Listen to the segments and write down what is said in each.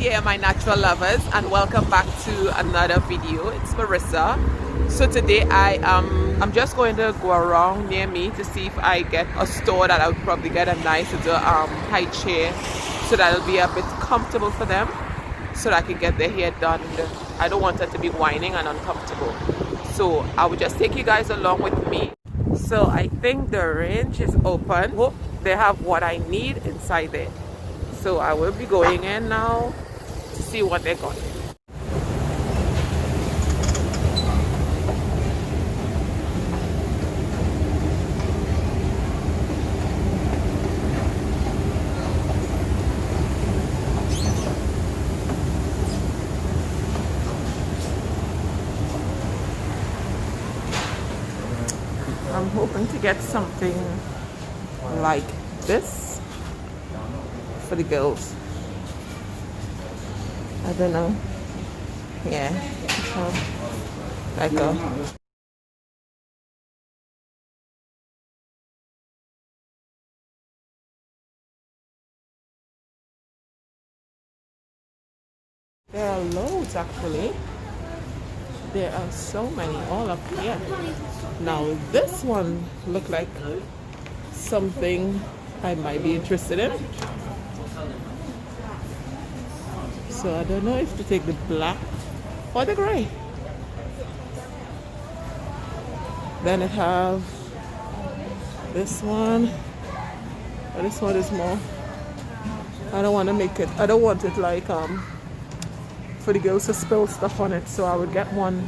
here, my natural lovers, and welcome back to another video. It's Marissa. So today I'm just going to go around near me to see if I get a store that I would probably get a nice little high chair, so that it'll be a bit comfortable for them, so that I can get their hair done. I don't want it to be whining and uncomfortable, so I will just take you guys along with me. So I think the range is open. Hope they have what I need inside there. So I will be going in now to see what they got. I'm hoping to get something like this for the girls. I don't know. Yeah. So, like there are loads actually. There are so many all up here. Now this one look like something I might be interested in. So I don't know if to take the black or the gray. Then it have this one. Oh, this one is more. I don't want to make it. I don't want it like for the girls to spill stuff on it. So I would get one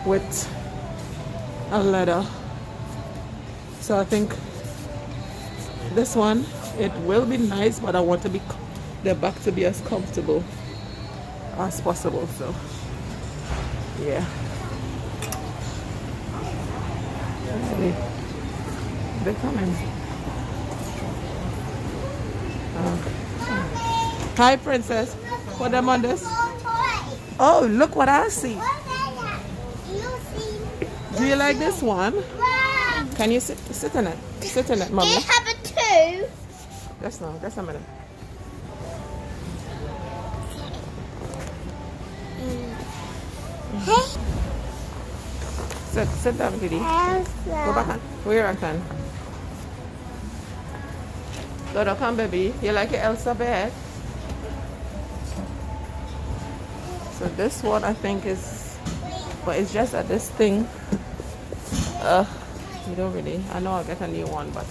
with a leather. So I think this one, it will be nice, but I want to be the back to be as comfortable as possible. So yeah, they're coming. Hi princess, put them on this. Oh, look what I see. Do you like this one? Can you sit in it? Sit in it, mommy. Do you have a two? Just now, just a minute. Sit down, kitty. Go back. Where I can. Go, come, baby. You like your Elsa bed? So this one I think is, but it's just that this thing. You don't really. I know I'll get a new one, but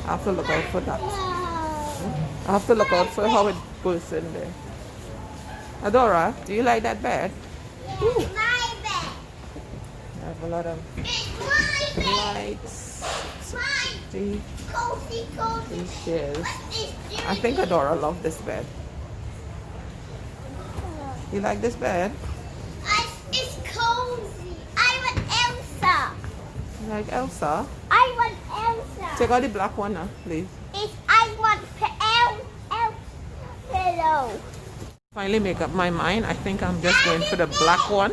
I have to look out for that. I have to look out for how it goes in there. Adora, do you like that bed? Ooh. I have a lot of lights. These chairs. I think Adora loves this bed. You like this bed? It's cozy. I want Elsa. You like Elsa? I want Elsa. Take out the black one now, please. I want pillow. Finally make up my mind. I think I'm just going for the black one,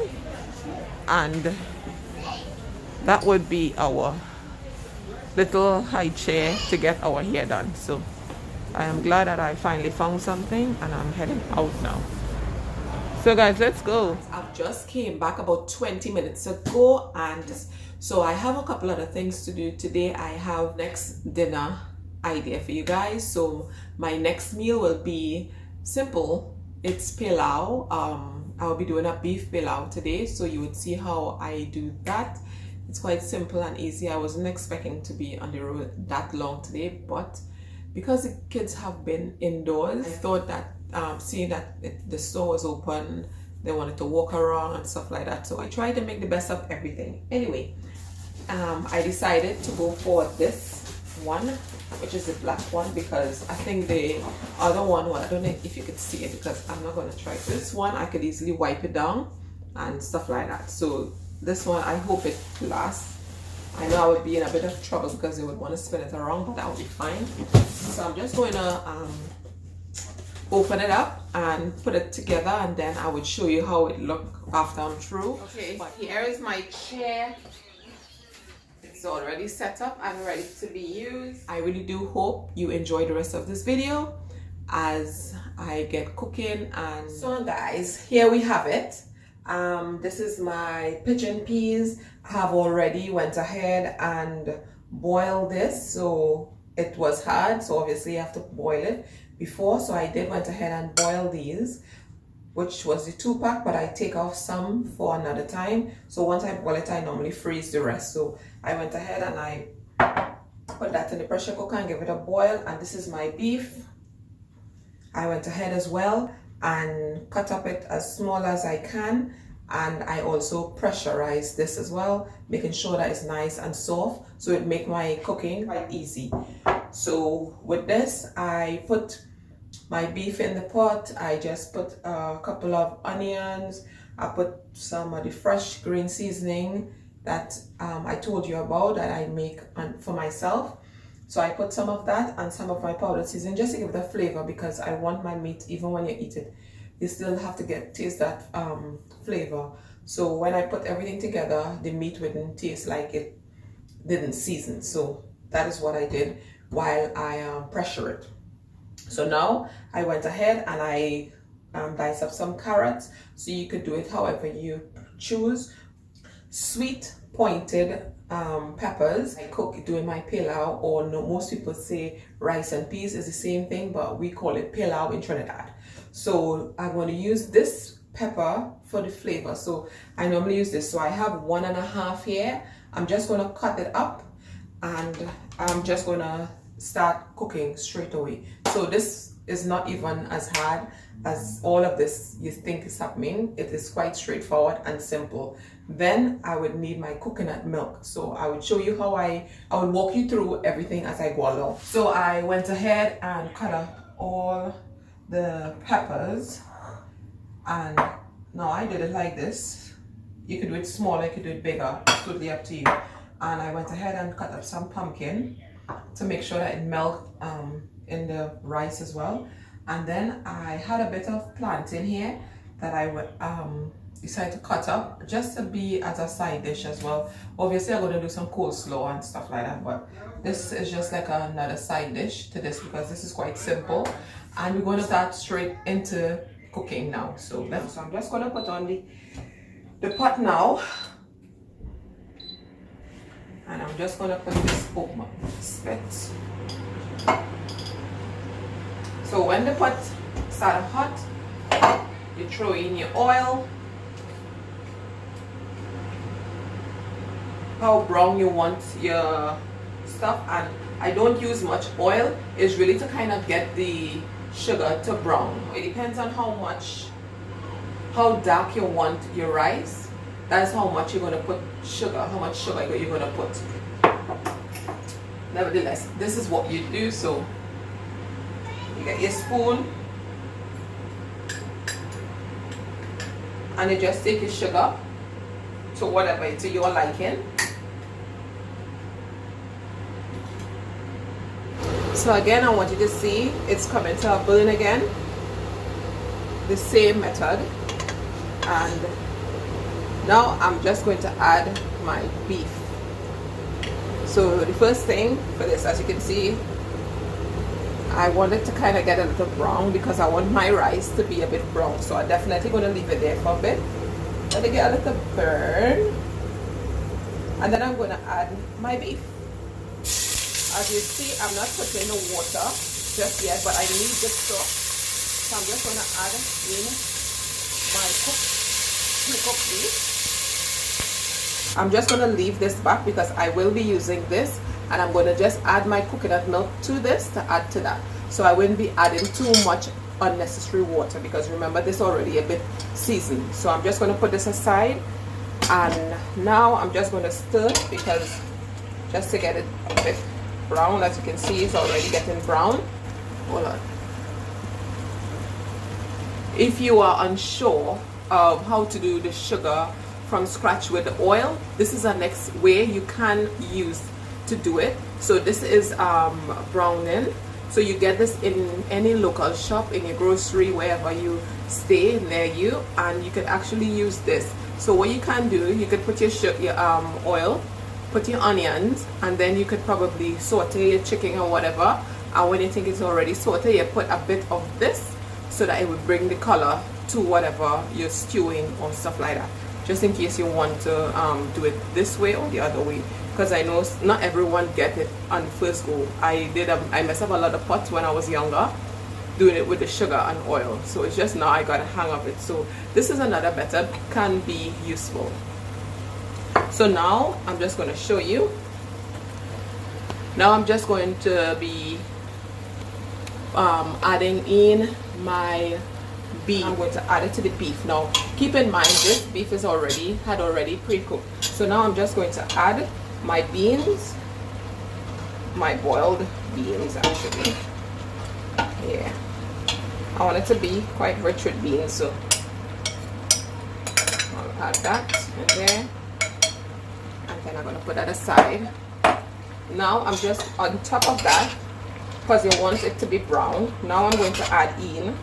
and that would be our little high chair to get our hair done. So I am glad that I finally found something, and I'm heading out now. So guys, let's go. I've just came back about 20 minutes ago, and so I have a couple other things to do today. I have next dinner idea for you guys. So my next meal will be simple. It's pilau. I'll be doing a beef pilau today, so you would see how I do that. It's quite simple and easy. I wasn't expecting to be on the road that long today, but because the kids have been indoors, I thought that seeing that the store was open, they wanted to walk around and stuff like that. So I tried to make the best of everything. Anyway, I decided to go for this one, which is the black one, because I think the other one, well, I don't know if you could see it because I'm not going to try. This one, I could easily wipe it down and stuff like that. So this one, I hope it lasts. I know I would be in a bit of trouble because they would want to spin it around, but that would be fine. So I'm just going to open it up and put it together, and then I would show you how it look after I'm through. Okay, but here is my chair. It's already set up and ready to be used. I really do hope you enjoy the rest of this video as I get cooking. And so guys, here we have it. This is my pigeon peas. I have already went ahead and boiled this, so it was hard, so obviously you have to boil it before. So I did went ahead and boil these, which was the 2-pack, but I take off some for another time. So once I boil it, I normally freeze the rest. So I went ahead and I put that in the pressure cooker and give it a boil. And this is my beef. I went ahead as well and cut up it as small as I can. And I also pressurized this as well, making sure that it's nice and soft, so it make my cooking quite easy. So with this, I put my beef in the pot. I just put a couple of onions. I put some of the fresh green seasoning that I told you about that I make for myself. So I put some of that and some of my powdered seasoning just to give it a flavor, because I want my meat, even when you eat it, you still have to taste that flavor. So when I put everything together, the meat wouldn't taste like it didn't season. So that is what I did while I pressure it. So now I went ahead and I diced up some carrots. So you could do it however you choose. Sweet pointed peppers. I cook doing my pilau, or no, most people say rice and peas is the same thing, but we call it pilau in Trinidad. So I'm going to use this pepper for the flavor. So I normally use this. So I have 1.5 here. I'm just going to cut it up and I'm just going to start cooking straight away. So this is not even as hard as all of this you think is happening. It is quite straightforward and simple. Then I would need my coconut milk. So I would show you how I would walk you through everything as I go along. So I went ahead and cut up all the peppers, and now I did it like this. You could do it smaller, you could do it bigger, it's totally up to you. And I went ahead and cut up some pumpkin to make sure that it melted in the rice as well. And then I had a bit of plantain here that I would decided to cut up just to be as a side dish as well. Obviously I'm going to do some coleslaw and stuff like that, but this is just like another side dish to this, because this is quite simple. And we're going to start straight into cooking now. So I'm just going to put on the pot now, and I'm just going to put this over spit. So when the pot starts hot, you throw in your oil, how brown you want your stuff. And I don't use much oil. It's really to kind of get the sugar to brown. It depends on how dark you want your rice. That's how much you're going to put sugar, how much sugar you're going to put. Nevertheless, this is what you do. So you get your spoon and you just take your sugar to whatever to your liking. So again, I want you to see it's coming to a boil again. The same method. And now I'm just going to add my beef. So the first thing for this, as you can see, I want it to kind of get a little brown because I want my rice to be a bit brown. So I'm definitely going to leave it there for a bit. Let it get a little burn. And then I'm going to add my beef. As you see, I'm not putting no water just yet, but I need this soft. So I'm just going to add in my cooked beef. I'm just going to leave this back because I will be using this, and I'm going to just add my coconut milk to this to add to that. So I wouldn't be adding too much unnecessary water because remember this already a bit seasoned. So I'm just going to put this aside, and now I'm just going to stir because just to get it a bit brown. As you can see, it's already getting brown. Hold on. If you are unsure of how to do the sugar from scratch with the oil, this is a next way you can use to do it. So this is browning. So you get this in any local shop, in your grocery, wherever you stay near you, and you can actually use this. So what you can do, you could put your oil, put your onions, and then you could probably saute your chicken or whatever. And when you think it's already sauteed, you put a bit of this. so that it would bring the color to whatever you're stewing or stuff like that, just in case you want to do it this way or the other way, because I know not everyone get it on the first go. I messed up a lot of pots when I was younger doing it with the sugar and oil, so it's just now I got a hang of it. So this is another method, can be useful. So now I'm just going to show you. Now I'm just going to be adding in my beef. I'm going to add it to the beef. Now keep in mind this beef is had already pre-cooked. So now I'm just going to add my beans, my boiled beans actually. Yeah, I want it to be quite rich with beans, so I'll add that in there, and then I'm going to put that aside. Now I'm just on top of that, because you want it to be brown. Now I'm going to add in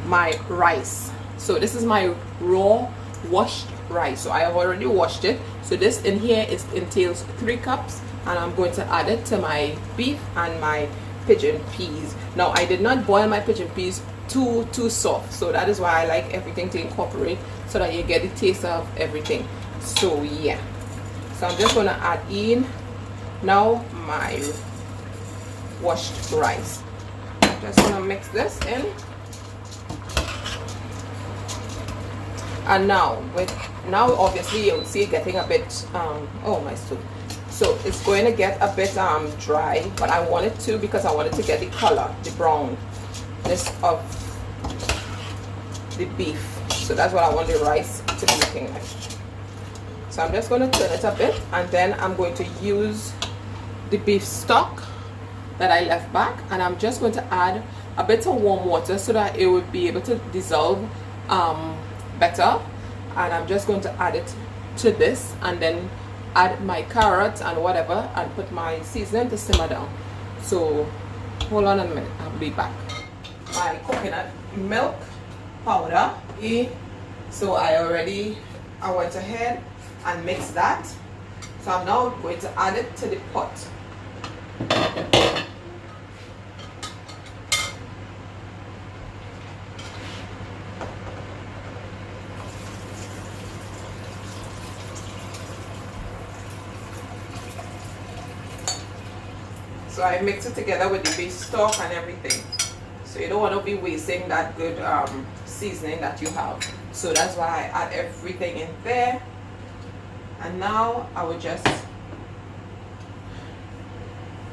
my rice. So this is my raw washed rice, so I have already washed it. So this in here entails 3 cups, and I'm going to add it to my beef and my pigeon peas. Now I did not boil my pigeon peas too soft, so that is why I like everything to incorporate, so that you get the taste of everything. So yeah, so I'm just going to add in now my washed rice. I'm just going to mix this in, and now obviously you'll see it getting a bit oh my soup. So it's going to get a bit dry, but I want it to, because I wanted to get the color, the brownness of the beef. So that's what I want the rice to be looking like. So I'm just going to turn it a bit, and then I'm going to use the beef stock that I left back, and I'm just going to add a bit of warm water so that it would be able to dissolve better. And I'm just going to add it to this, and then add my carrots and whatever, and put my seasoning to simmer down. So hold on a minute, I'll be back. My coconut milk powder, so I went ahead and mixed that. So I'm now going to add it to the pot. So I mix it together with the beef stock and everything. So you don't want to be wasting that good seasoning that you have. So that's why I add everything in there. And now I will just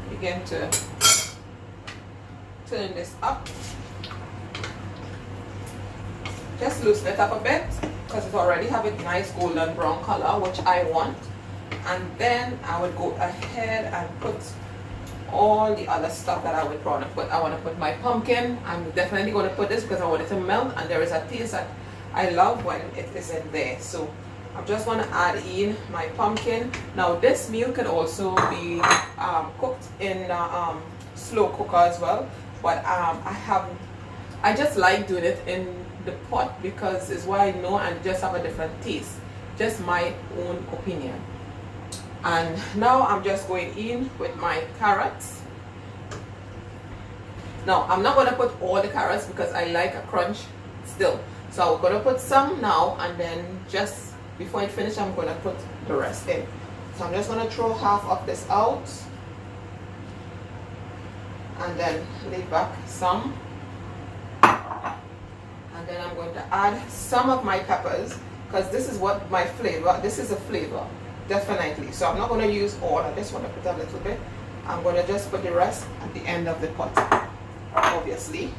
begin to turn this up. Just loosen it up a bit, because it already have a nice golden brown color, which I want. And then I would go ahead and put all the other stuff that I would want to put. I want to put my pumpkin. I'm definitely going to put this because I want it to melt, and there is a taste that I love when it is in there. So I'm just going to add in my pumpkin. Now this meal could also be cooked in slow cooker as well, but I just like doing it in the pot because it's what I know and just have a different taste. Just my own opinion. And now I'm just going in with my carrots. Now I'm not going to put all the carrots because I like a crunch still. So I'm going to put some now, and then just before I finish I'm going to put the rest in. So I'm just going to throw half of this out and then leave back some. And then I'm going to add some of my peppers, because this is what my flavor, this is a flavor. Definitely. So I'm not going to use all. I just want to put a little bit. I'm going to just put the rest at the end of the pot. Obviously.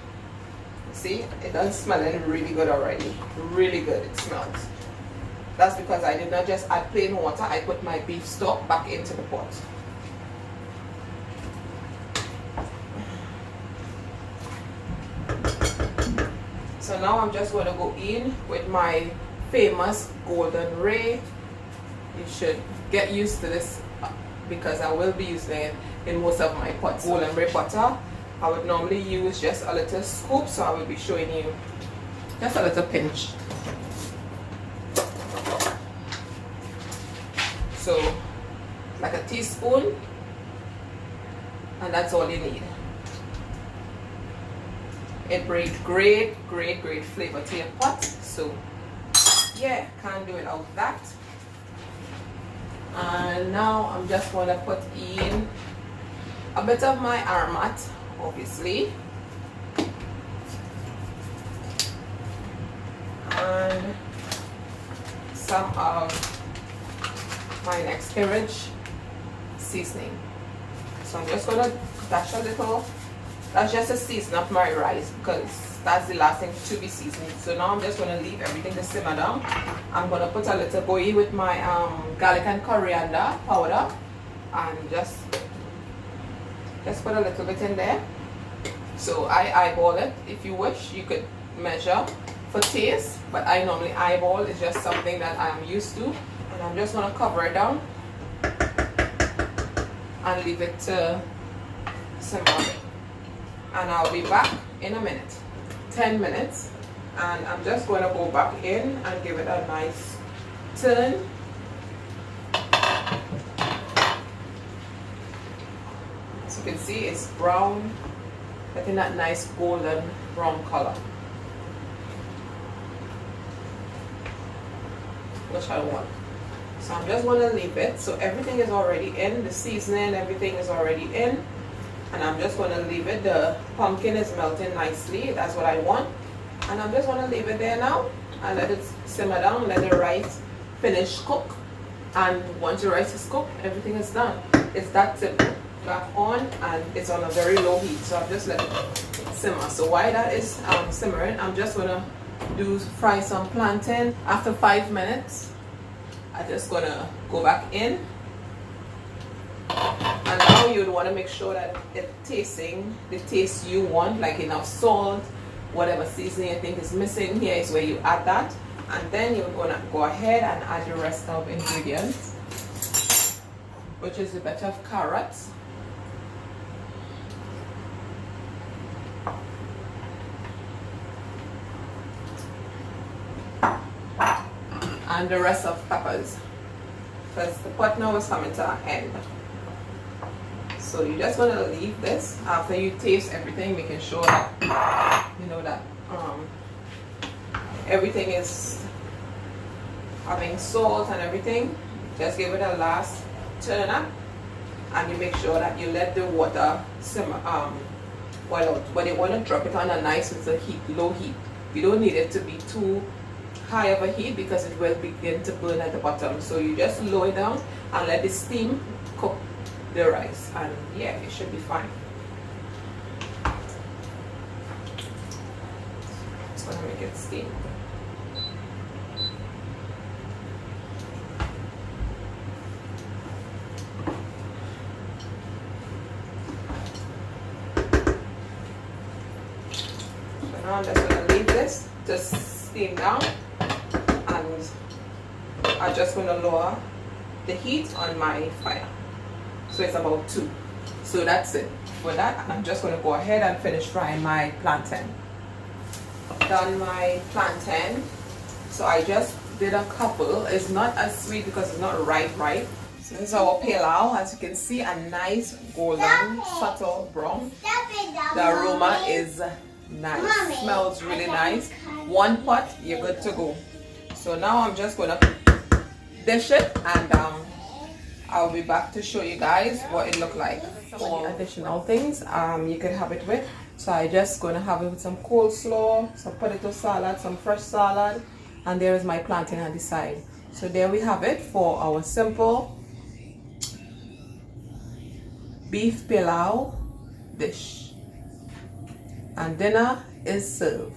See, it does smell really good already. Really good it smells. That's because I did not just add plain water. I put my beef stock back into the pot. So now I'm just going to go in with my famous golden ray. You should get used to this because I will be using it in most of my pots. Golden ray butter, I would normally use just a little scoop, so I will be showing you just a little pinch. So like a teaspoon, and that's all you need. It brings great flavor to your pot. So yeah, can't do without that. And now I'm just going to put in a bit of my aromat, obviously, and some of my next carriage seasoning. So I'm just going to dash a little. That's just a season of my rice because that's the last thing to be seasoned. So now I'm just going to leave everything to simmer down. I'm going to put a little boy with my garlic and coriander powder, and just put a little bit in there. So I eyeball it. If you wish, you could measure for taste, but I normally eyeball. It's just something that I'm used to. And I'm just going to cover it down and leave it to simmer. And I'll be back in a minute, 10 minutes, and I'm just going to go back in and give it a nice turn. As you can see, it's brown, getting that nice golden brown color, which I want. So I'm just going to leave it. So everything is already in, the seasoning, everything is already in. And I'm just going to leave it. The pumpkin is melting nicely. That's what I want. And I'm just going to leave it there now and let it simmer down. Let the rice finish cook. And once the rice is cooked, everything is done. It's that simple. Back on, and it's on a very low heat. So I'm just letting it simmer. So while that is simmering, I'm just going to fry some plantain. After 5 minutes, I'm just going to go back in. And now you'd want to make sure that it's tasting the taste you want, like enough salt, whatever seasoning you think is missing. Here is where you add that, and then you're going to go ahead and add the rest of ingredients, which is a bit of carrots, and the rest of peppers, because the pot now is coming to an end. So you're just going to leave this after you taste everything, making sure that you know that everything is having salt and everything. Just give it a last turn up, and you make sure that you let the water simmer boil out. But you want to drop it on a nice little heat, low heat. You don't need it to be too high of a heat because it will begin to burn at the bottom. So you just lower it down and let the steam cook the rice, and yeah, it should be fine. It's gonna make it steam. So now I'm just gonna leave this to steam down, and I'm just gonna lower the heat on my fire. So it's about 2. So that's it for that. And I'm just going to go ahead and finish frying my plantain. Done my plantain. So I just did a couple. It's not as sweet because it's not ripe. So this is our pilau. As you can see, a nice golden, subtle brown. The aroma is nice. Mommy, smells really nice. 1 pot, you're good to go. So now I'm just going to dish it, and I'll be back to show you guys what it looked like. Some additional things you could have it with. So I just gonna have it with some coleslaw, some potato salad, some fresh salad, and there is my plantain on the side. So there we have it for our simple beef pilau dish. And dinner is served.